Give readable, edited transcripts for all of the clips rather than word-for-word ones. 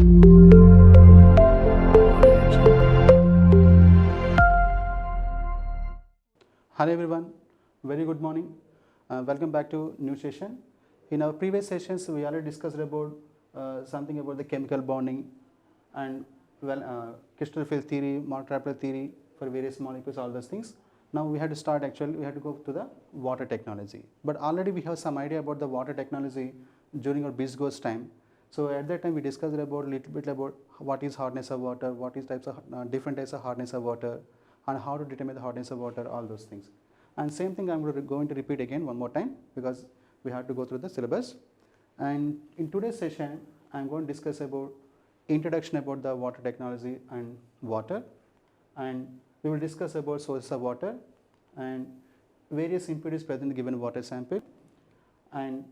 Hello everyone, very good morning. Welcome back to new session. In our previous sessions, we already discussed about something about the chemical bonding and crystal field theory, Mark-Rapler theory for various molecules, all those things. Now we had to start we had to go to the water technology. But already we have some idea about the water technology during our BizGoes time. So at that time we discussed about little bit about what is hardness of water, what is types of different types of hardness of water, and how to determine the hardness of water, all those things. And same thing I'm going to repeat again one more time because we have to go through the syllabus. And in today's session, I'm going to discuss about introduction about the water technology and water, and we will discuss about sources of water and various impurities present in the given water sample, and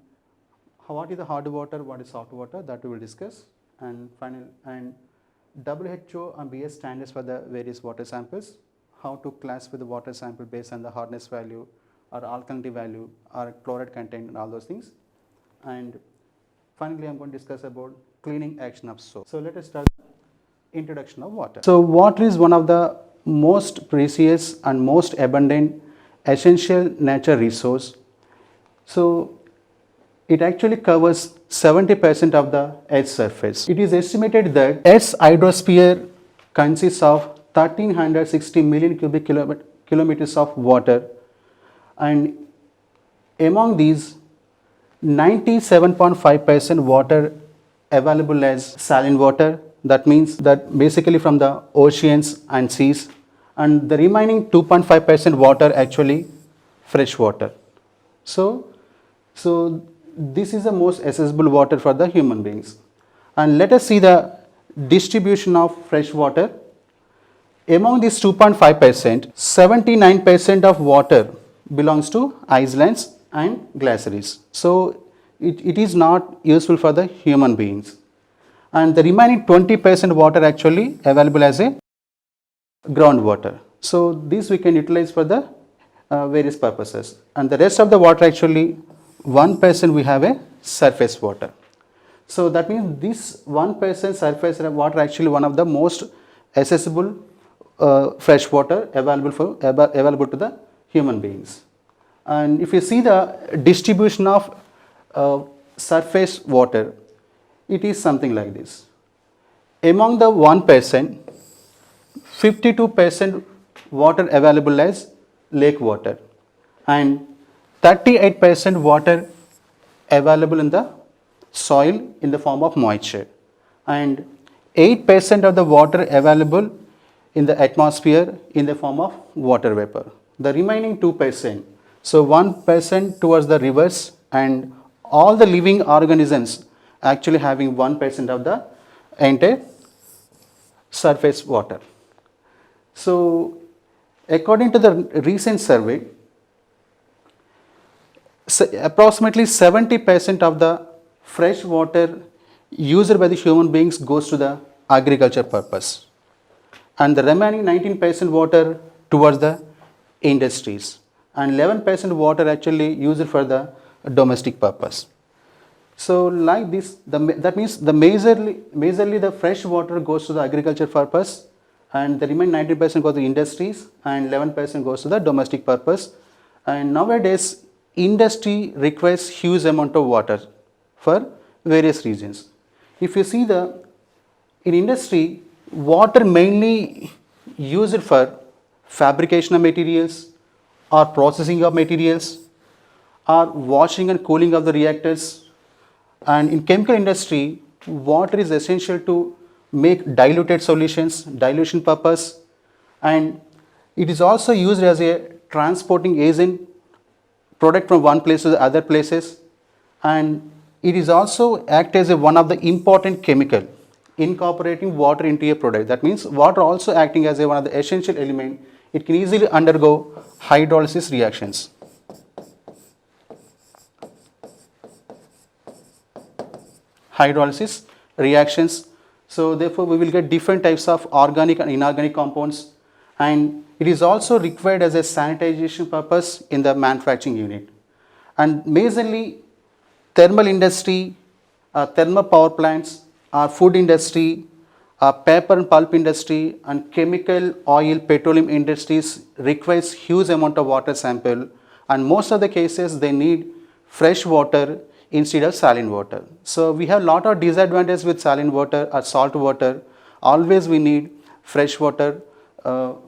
what is the hard water, what is soft water, that we will discuss, and WHO and BS standards for the various water samples, how to classify the water sample based on the hardness value or alkalinity value or chloride content and all those things. And finally, I'm going to discuss about cleaning action of soap. So let us start introduction of water. So water is one of the most precious and most abundant essential nature resource. So it actually covers 70% of the Earth's surface. It is estimated that Earth's hydrosphere consists of 1360 million cubic kilometers of water, and among these 97.5% water available as saline water, that means that basically from the oceans and seas, and the remaining 2.5% water actually fresh water. So this is the most accessible water for the human beings. And let us see the distribution of fresh water. Among these 2.5%, 79% of water belongs to islands and glaciers. So it is not useful for the human beings. And the remaining 20% water actually available as a groundwater. So this we can utilize for the various purposes. And the rest of the water actually 1% we have a surface water. So that means this 1% surface water actually one of the most accessible fresh water available to the human beings. And if you see the distribution of surface water, it is something like this. Among the 1%, 52% water available as lake water, and 38% water available in the soil in the form of moisture, and 8% of the water available in the atmosphere in the form of water vapor. The remaining 2%, so 1% towards the rivers, and all the living organisms actually having 1% of the entire surface water. So according to the recent survey, approximately 70% of the fresh water used by the human beings goes to the agriculture purpose, and the remaining 19% water towards the industries, and 11% water actually used for the domestic purpose. So like this, that means the majorly the fresh water goes to the agriculture purpose, and the remaining 19% goes to the industries, and 11% goes to the domestic purpose. And nowadays industry requires huge amount of water for various reasons. If you see in industry, water mainly used for fabrication of materials or processing of materials or washing and cooling of the reactors. And in chemical industry, water is essential to make diluted solutions, dilution purpose, and it is also used as a transporting agent, product from one place to the other places, and it is also act as one of the important chemical incorporating water into a product. That means water also acting as one of the essential element. It can easily undergo hydrolysis reactions. Hydrolysis reactions. So therefore we will get different types of organic and inorganic compounds, and it is also required as a sanitization purpose in the manufacturing unit. And majorly thermal industry, thermal power plants, our food industry, our paper and pulp industry, and chemical, oil, petroleum industries requires huge amount of water sample, and most of the cases they need fresh water instead of saline water. So we have lot of disadvantages with saline water or salt water. Always we need fresh water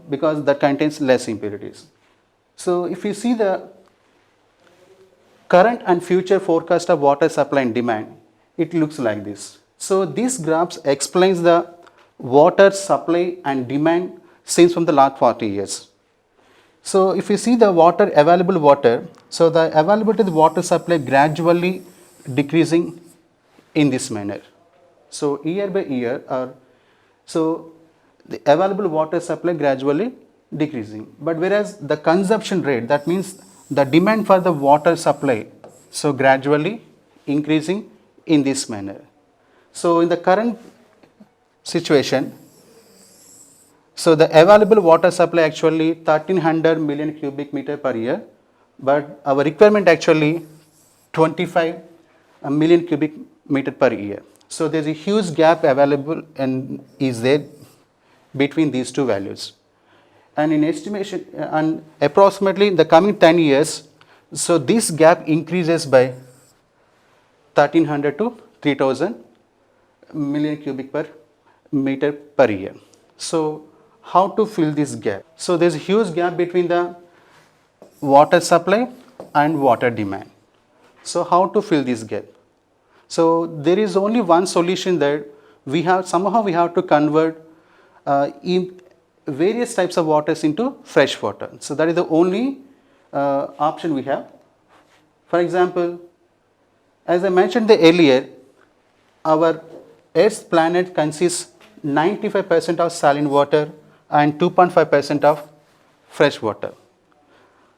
because that contains less impurities. So if you see the current and future forecast of water supply and demand, it looks like this. So these graphs explains the water supply and demand since from the last 40 years. So if you see the water, available water, so the availability of the water supply gradually decreasing in this manner. So year by year, so the available water supply gradually decreasing. But whereas the consumption rate, that means the demand for the water supply, so gradually increasing in this manner. So in the current situation, so the available water supply actually 1300 million cubic meter per year, but our requirement actually 25 million cubic meter per year. So there's a huge gap available and is there between these two values. And in estimation, and approximately in the coming 10 years, so this gap increases by 1300 to 3000 million cubic per meter per year. So how to fill this gap? So there's a huge gap between the water supply and water demand. So how to fill this gap? So there is only one solution that we have, somehow we have to convert in various types of waters into fresh water. So that is the only option we have. For example, as I mentioned earlier, our Earth's planet consists 95% of saline water and 2.5% of fresh water.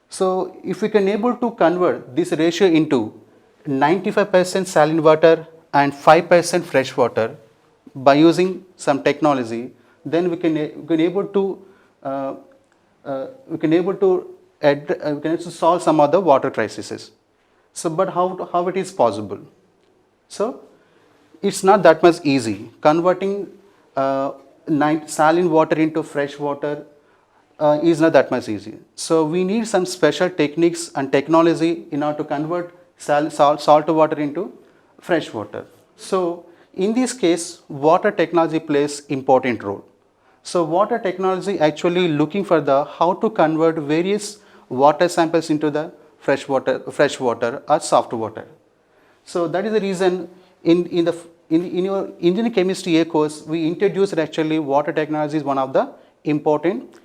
So if we can able to convert this ratio into 95% saline water and 5% fresh water by using some technology, then we can able to solve some of the water crises. So, but how it is possible? So, it's not that much easy. Converting saline water into fresh water is not that much easy. So, we need some special techniques and technology in order to convert salt water into fresh water. So, in this case, water technology plays important role. So, water technology actually looking for the how to convert various water samples into the fresh water or soft water. So that is the reason in your engineering chemistry A course we introduced actually water technology is one of the important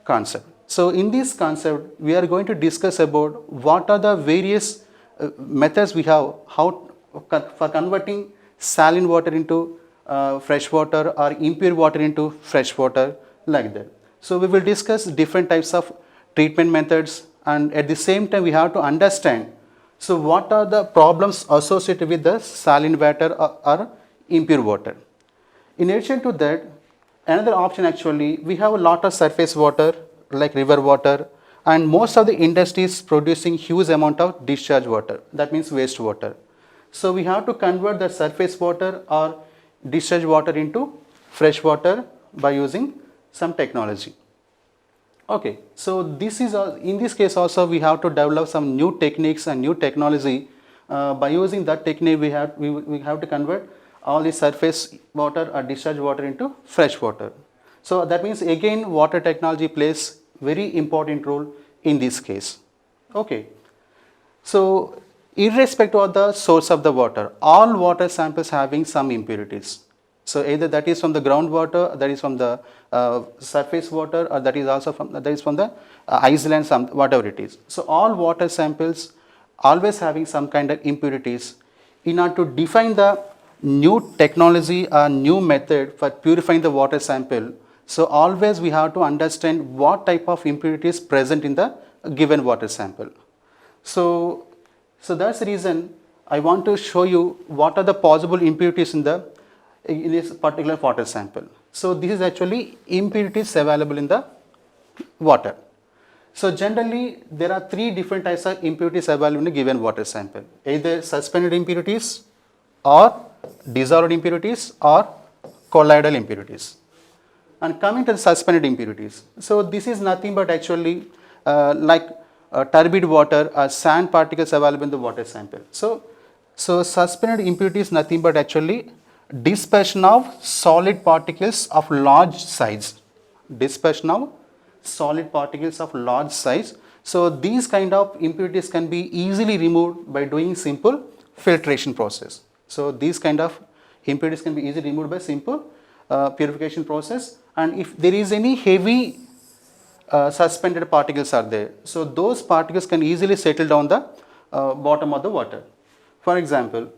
concept. So in this concept we are going to discuss about what are the various methods we have for converting saline water into fresh water or impure water into fresh water, like that. So we will discuss different types of treatment methods, and at the same time we have to understand so what are the problems associated with the saline water or impure water. In addition to that, another option actually, we have a lot of surface water like river water, and most of the industries producing huge amount of discharge water, that means waste water. So we have to convert the surface water or discharge water into fresh water by using some technology. Okay, so this is in this case also we have to develop some new techniques and new technology. By using that technique we have to convert all the surface water or discharge water into fresh water. So that means again water technology plays very important role in this case. Okay, so irrespective of the source of the water, all water samples having some impurities. So either that is from the groundwater, that is from the surface water, or that is also from the island, whatever it is. So all water samples always having some kind of impurities. In order to define the new technology or new method for purifying the water sample, so always we have to understand what type of impurities present in the given water sample. So that's the reason I want to show you what are the possible impurities in this particular water sample. So this is actually impurities available in the water. So generally there are three different types of impurities available in a given water sample, either suspended impurities or dissolved impurities or colloidal impurities. And coming to the suspended impurities, so this is nothing but actually like turbid water or sand particles available in the water sample. So suspended impurity is nothing but actually dispersion of solid particles of large size. Dispersion of solid particles of large size. So these kind of impurities can be easily removed by doing simple filtration process. So these kind of impurities can be easily removed by simple purification process. And if there is any heavy suspended particles are there, so those particles can easily settle down the bottom of the water. For example,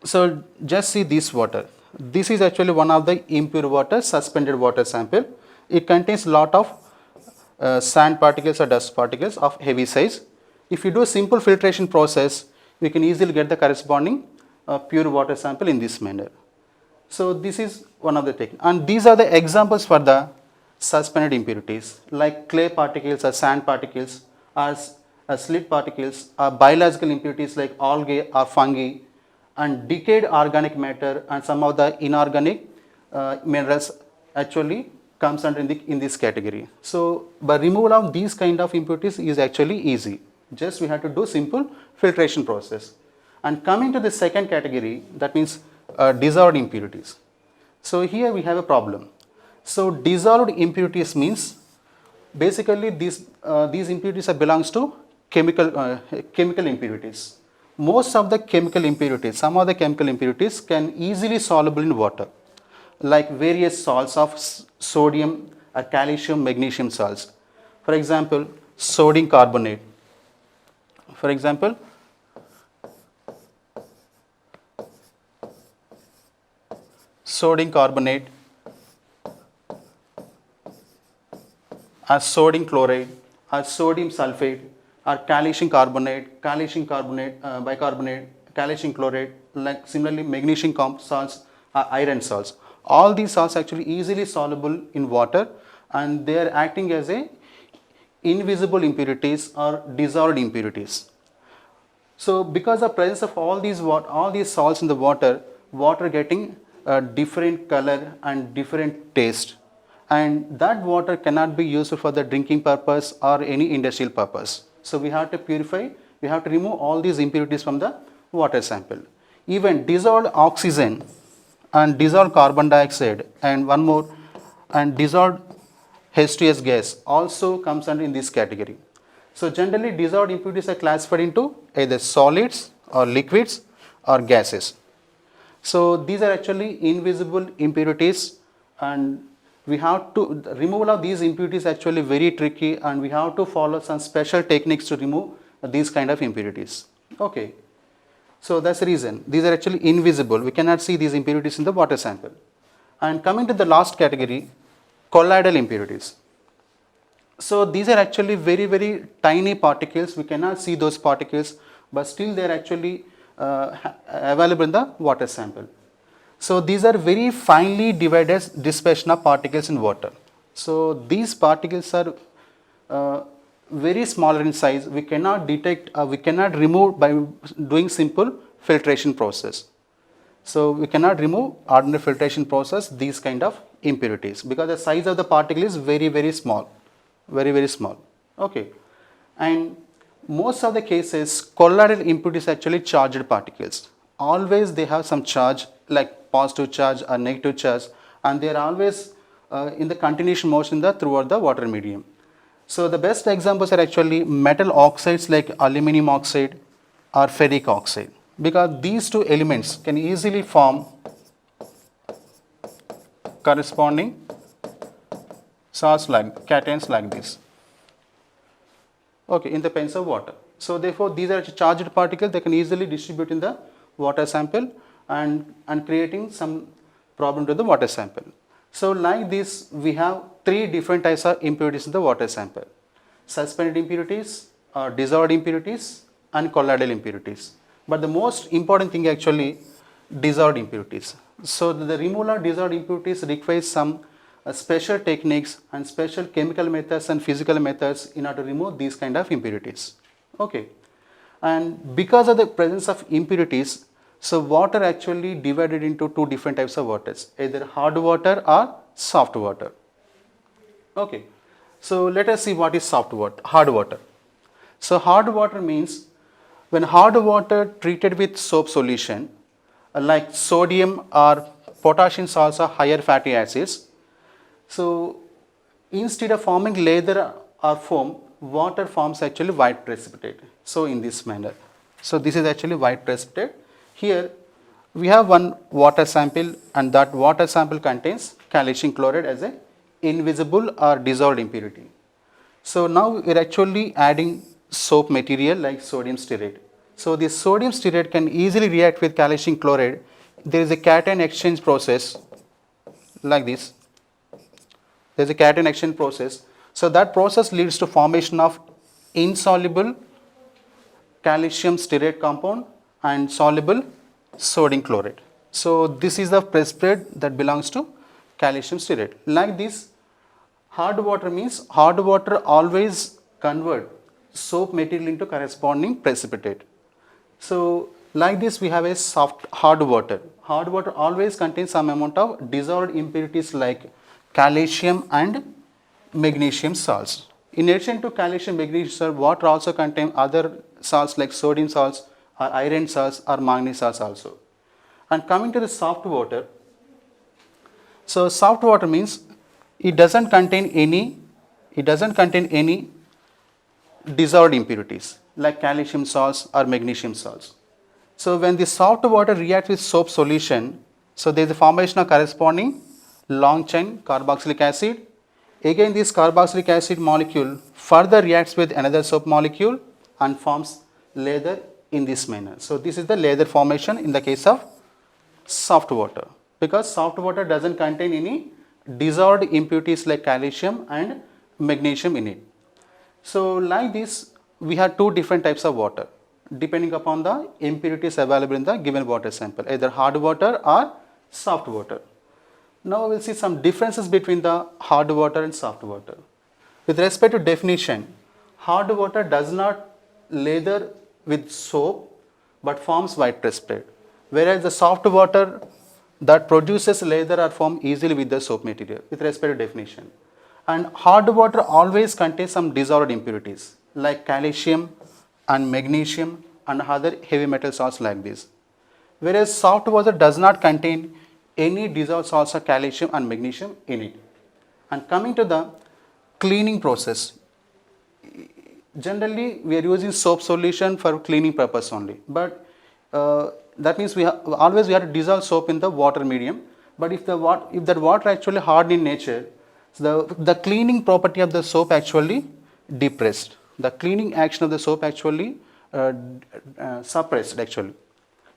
so just see this water. This is actually one of the impure water, suspended water sample. It contains lot of sand particles or dust particles of heavy size. If you do a simple filtration process, we can easily get the corresponding pure water sample in this manner. So this is one of the techniques, and these are the examples for the suspended impurities like clay particles or sand particles or slit particles or biological impurities like algae or fungi, and decayed organic matter and some of the inorganic minerals actually comes under in this category. So by removal of these kind of impurities is actually easy. Just we have to do simple filtration process. And coming to the second category, that means dissolved impurities. So here we have a problem. So dissolved impurities means basically these impurities belongs to chemical impurities. Most of the chemical impurities, some of the chemical impurities can easily soluble in water, like various salts of sodium, calcium, magnesium salts. For example, sodium carbonate. For example, sodium carbonate or sodium chloride or sodium sulfate or calcium carbonate, bicarbonate, calcium chloride, like similarly magnesium salts or iron salts. All these salts actually easily soluble in water, and they are acting as a invisible impurities or dissolved impurities. So because of presence of all these salts in the water getting a different color and different taste, and that water cannot be used for the drinking purpose or any industrial purpose. So we have to purify, we have to remove all these impurities from the water sample. Even dissolved oxygen and dissolved carbon dioxide and one more, and dissolved H2S gas also comes under in this category. So generally dissolved impurities are classified into either solids or liquids or gases. So these are actually invisible impurities, and we have to, the removal of these impurities actually very tricky, and we have to follow some special techniques to remove these kind of impurities. Okay. So that's the reason these are actually invisible. We cannot see these impurities in the water sample. And coming to the last category, colloidal impurities. So these are actually very, very tiny particles. We cannot see those particles, but still they are actually available in the water sample. So these are very finely divided dispersion of particles in water. So these particles are very smaller in size. We cannot detect, we cannot remove by doing simple filtration process. So we cannot remove ordinary filtration process these kind of impurities, because the size of the particle is very, very small, very, very small. Okay. And most of the cases, colloidal impurities actually charged particles. Always they have some charge, like positive charge or negative charge, and they are always in the continuation motion throughout the water medium. So the best examples are actually metal oxides like aluminum oxide or ferric oxide, because these two elements can easily form corresponding salts like cations like this. Okay, in the pints of water. So therefore these are charged particles, they can easily distribute in the water sample and creating some problem to the water sample. So like this, we have three different types of impurities in the water sample: suspended impurities, dissolved impurities, and colloidal impurities. But the most important thing actually dissolved impurities. So the removal of dissolved impurities requires some special techniques and special chemical methods and physical methods in order to remove these kind of impurities. Okay. And because of the presence of impurities, So water actually divided into two different types of waters, either hard water or soft water. Okay, so let us see what is soft water, hard water. So hard water means when hard water treated with soap solution, like sodium or potassium salts or higher fatty acids, so instead of forming lather or foam, water forms actually white precipitate. So in this manner. So this is actually white precipitate. Here we have one water sample, and that water sample contains calcium chloride as a invisible or dissolved impurity. So now we are actually adding soap material like sodium stearate. So this sodium stearate can easily react with calcium chloride. There is a cation exchange process like this. There is a cation exchange process. So that process leads to formation of insoluble calcium stearate compound and soluble sodium chloride. So this is the precipitate that belongs to calcium stearate. Like this, hard water means hard water always convert soap material into corresponding precipitate. So like this, we have a soft hard water. Hard water always contains some amount of dissolved impurities like calcium and magnesium salts. In addition to calcium magnesium salt, water also contains other salts like sodium salts or iron salts or manganese salts also. And coming to the soft water, so soft water means it doesn't contain any dissolved impurities like calcium salts or magnesium salts. So when the soft water reacts with soap solution, so there is a formation of corresponding long chain carboxylic acid. Again, this carboxylic acid molecule further reacts with another soap molecule and forms lather in this manner. So this is the lather formation in the case of soft water, because soft water doesn't contain any dissolved impurities like calcium and magnesium in it. So like this, we have two different types of water depending upon the impurities available in the given water sample, either hard water or soft water. Now we will see some differences between the hard water and soft water. With respect to definition, hard water does not lather with soap but forms white precipitate, whereas the soft water that produces lather or form easily with the soap material with respect to definition. And hard water always contains some dissolved impurities like calcium and magnesium and other heavy metal salts like this, whereas soft water does not contain any dissolved salts of calcium and magnesium in it. And coming to the cleaning process, generally we are using soap solution for cleaning purpose only, but that means we have to dissolve soap in the water medium. But if that water actually hard in nature, so the cleaning property of the soap actually depressed. The cleaning action of the soap actually suppressed actually,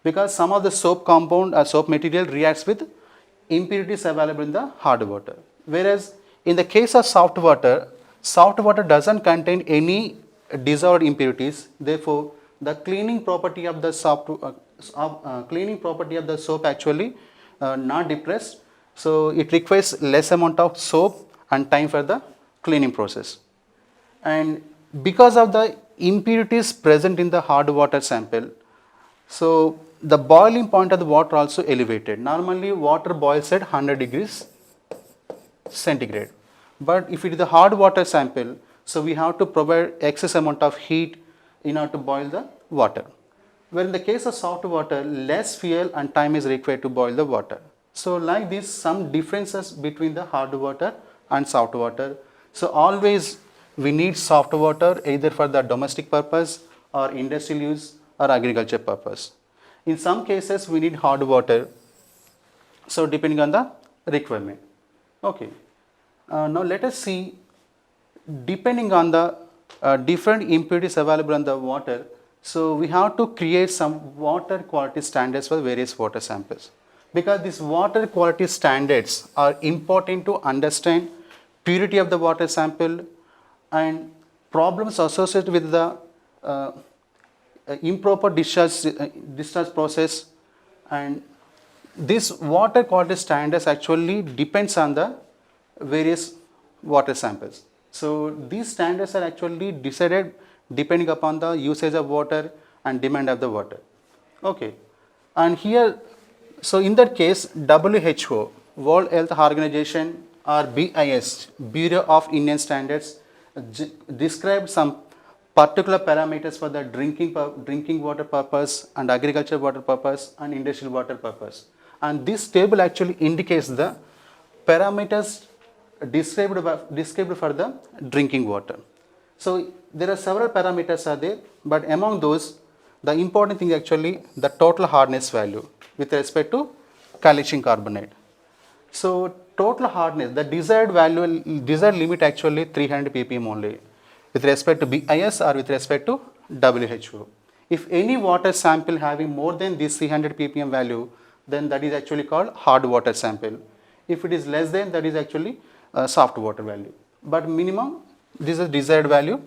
because some of the soap compound or soap material reacts with impurities available in the hard water. Whereas in the case of soft water doesn't contain any dissolved impurities. Therefore, the cleaning property of the soap actually not depressed. So it requires less amount of soap and time for the cleaning process. And because of the impurities present in the hard water sample, so the boiling point of the water also elevated. Normally water boils at 100 degrees centigrade, but if it is a hard water sample, so we have to provide excess amount of heat in order to boil the water. Where in the case of soft water, less fuel and time is required to boil the water. So like this, some differences between the hard water and soft water. So always we need soft water either for the domestic purpose or industrial use or agriculture purpose. In some cases we need hard water, so depending on the requirement. Okay, now let us see, depending on the different impurities available in the water, so we have to create some water quality standards for various water samples, because these water quality standards are important to understand purity of the water sample and problems associated with the improper discharge process. And this water quality standards actually depends on the various water samples. So these standards are actually decided depending upon the usage of water and demand of the water. Okay. And here, so in that case, WHO, World Health Organization, or BIS, Bureau of Indian Standards, described some particular parameters for the drinking water purpose and agriculture water purpose and industrial water purpose. And this table actually indicates the parameters described for the drinking water. So there are several parameters are there, but among those, the important thing actually the total hardness value with respect to calcium carbonate. So total hardness, the desired value, desired limit actually 300 ppm only with respect to BIS or with respect to WHO. If any water sample having more than this 300 ppm value, then that is actually called hard water sample. If it is less than, that is actually soft water value. But minimum, this is desired value.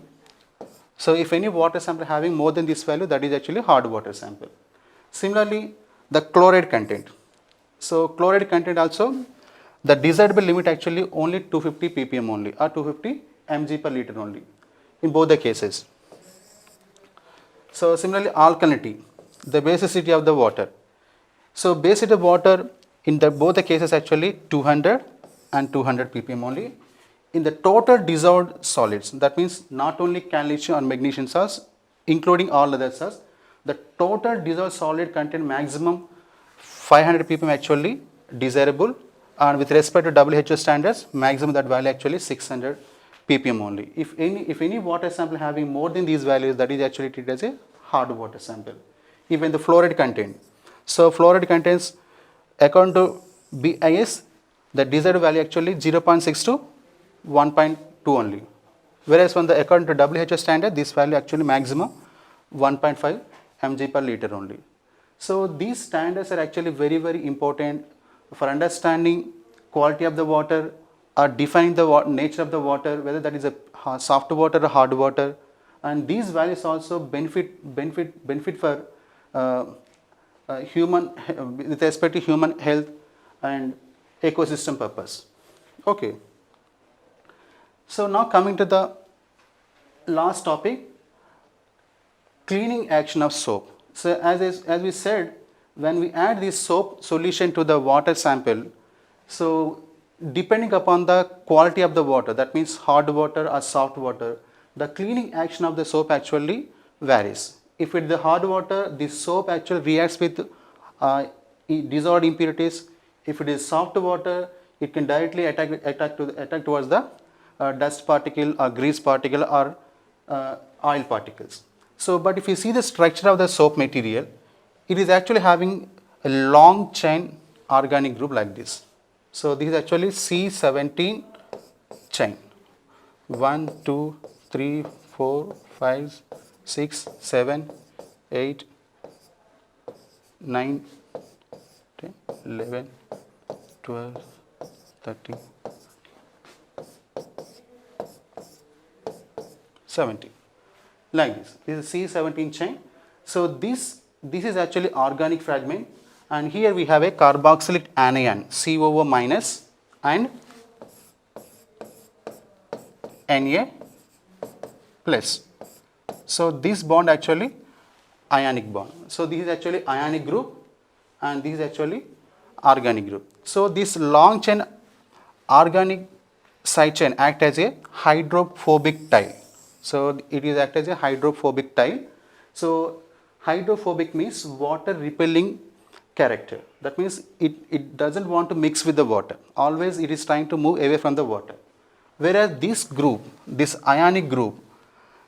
So if any water sample having more than this value, that is actually hard water sample. Similarly, the chloride content. So chloride content also, the desirable limit actually only 250 ppm only or 250 mg per liter only in both the cases. So similarly, alkalinity, the basicity of the water. So basicity of water in both the cases actually 200 and 200 ppm only. In the total dissolved solids, that means not only calcium or magnesium salts, including all other salts, the total dissolved solid content maximum 500 ppm actually desirable, and with respect to WHO standards, maximum that value actually 600 ppm only. If any water sample having more than these values, that is actually treated as a hard water sample. Even the fluoride content. So fluoride contains, according to BIS, the desired value actually 0.6 to 1.2 only. Whereas when the according to WHO standard, this value actually maximum 1.5 mg per liter only. So these standards are actually very, very important for understanding quality of the water or defining the nature of the water, whether that is a soft water or hard water. And these values also benefit for human, with respect to human health and ecosystem purpose. Okay. So now coming to the last topic, cleaning action of soap. So as we said, when we add this soap solution to the water sample, so depending upon the quality of the water, that means hard water or soft water, the cleaning action of the soap actually varies. If it is the hard water, the soap actually reacts with dissolved impurities. If it is soft water, it can directly attack towards the dust particle or grease particle or oil particles. So, but if you see the structure of the soap material, it is actually having a long chain organic group like this. So, this is actually C17 chain. 1, 2, 3, 4, 5, 6, 7, 8, 9, 10, 11, 12, 13, 17, like this. This is C17 chain. So this is actually organic fragment, and here we have a carboxylic anion COO minus and Na plus. So this bond actually ionic bond. So this is actually ionic group and this is actually organic group. So this long chain organic side chain act as a hydrophobic tile. So it is act as a hydrophobic tile. So hydrophobic means water repelling character. That means it doesn't want to mix with the water. Always it is trying to move away from the water. Whereas this group, this ionic group,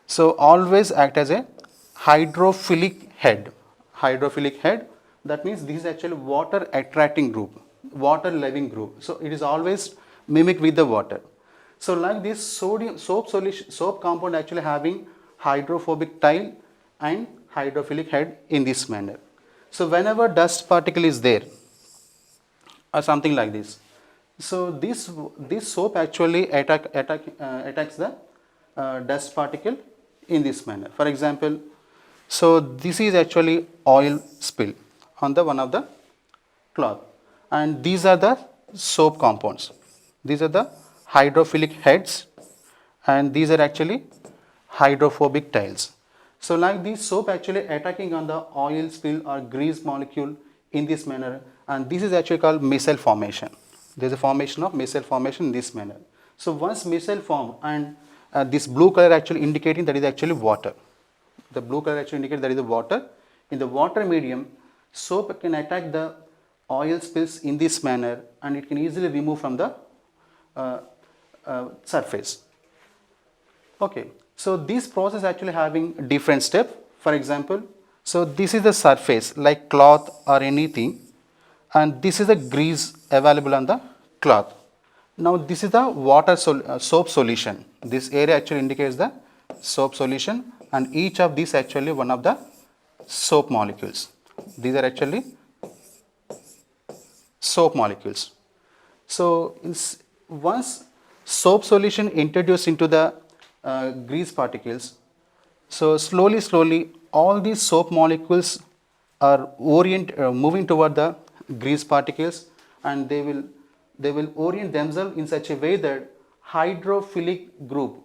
so always act as a hydrophilic head. Hydrophilic head, that means this is actually water attracting group, water loving group. So it is always mimic with the water. So like this soap compound actually having hydrophobic tile and hydrophilic head in this manner. So whenever dust particle is there or something like this, so this soap actually attacks the dust particle in this manner. For example, so this is actually oil spill on the one of the cloth, and these are the soap compounds. These are the hydrophilic heads and these are actually hydrophobic tiles. So like this soap actually attacking on the oil spill or grease molecule in this manner, and this is actually called micelle formation. There is a formation of micelle formation in this manner. So once micelle form, and this blue color actually indicating that is actually water. The blue color actually indicates that is the water. In the water medium, soap can attack the oil spills in this manner, and it can easily remove from the uh, surface. Okay, so this process actually having different step. For example, so this is the surface like cloth or anything, and this is the grease available on the cloth. Now this is the soap solution. This area actually indicates the soap solution, and each of these actually one of the soap molecules. These are actually soap molecules. So once soap solution introduced into the grease particles, so slowly all these soap molecules are moving toward the grease particles, and they will orient themselves in such a way that hydrophilic group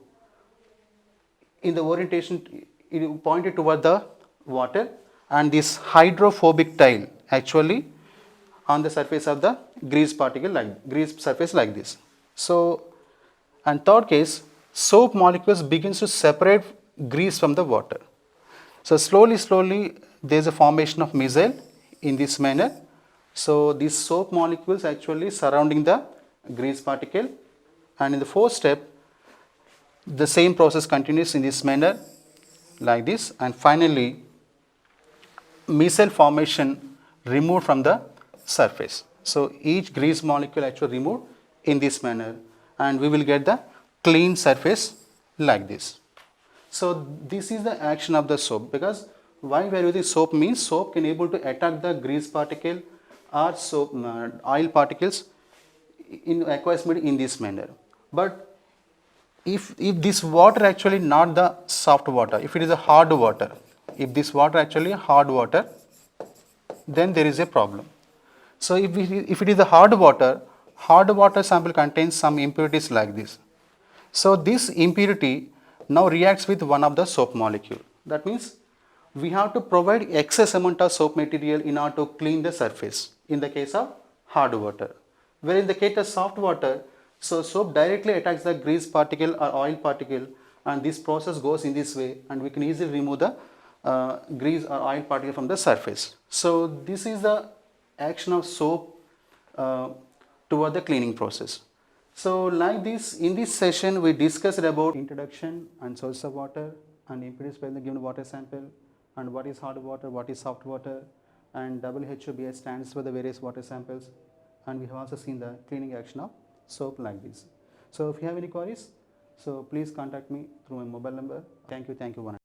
in the orientation it pointed toward the water, and this hydrophobic tile actually on the surface of the grease particle like grease surface like this. So, and third case, soap molecules begins to separate grease from the water. So slowly there is a formation of micelle in this manner. So these soap molecules actually surrounding the grease particle, and in the fourth step the same process continues in this manner like this, and finally micelle formation removed from the surface. So each grease molecule actually removed in this manner, and we will get the clean surface like this. So this is the action of the soap, because why we are using soap means soap can able to attack the grease particle or soap oil particles in aqueous medium in this manner. But if this water actually not the soft water, if it is a hard water, if this water actually hard water, then there is a problem. So if it is a hard water sample contains some impurities like this. So this impurity now reacts with one of the soap molecule. That means we have to provide excess amount of soap material in order to clean the surface in the case of hard water. Where in the case of soft water, so soap directly attacks the grease particle or oil particle, and this process goes in this way, and we can easily remove the grease or oil particle from the surface. So this is the action of soap toward the cleaning process. So like this, in this session we discussed about introduction and source of water and impurities by the given water sample, and what is hard water, what is soft water, and WHOBI stands for the various water samples, and we have also seen the cleaning action of soap like this. So if you have any queries, so please contact me through my mobile number. Thank you, one.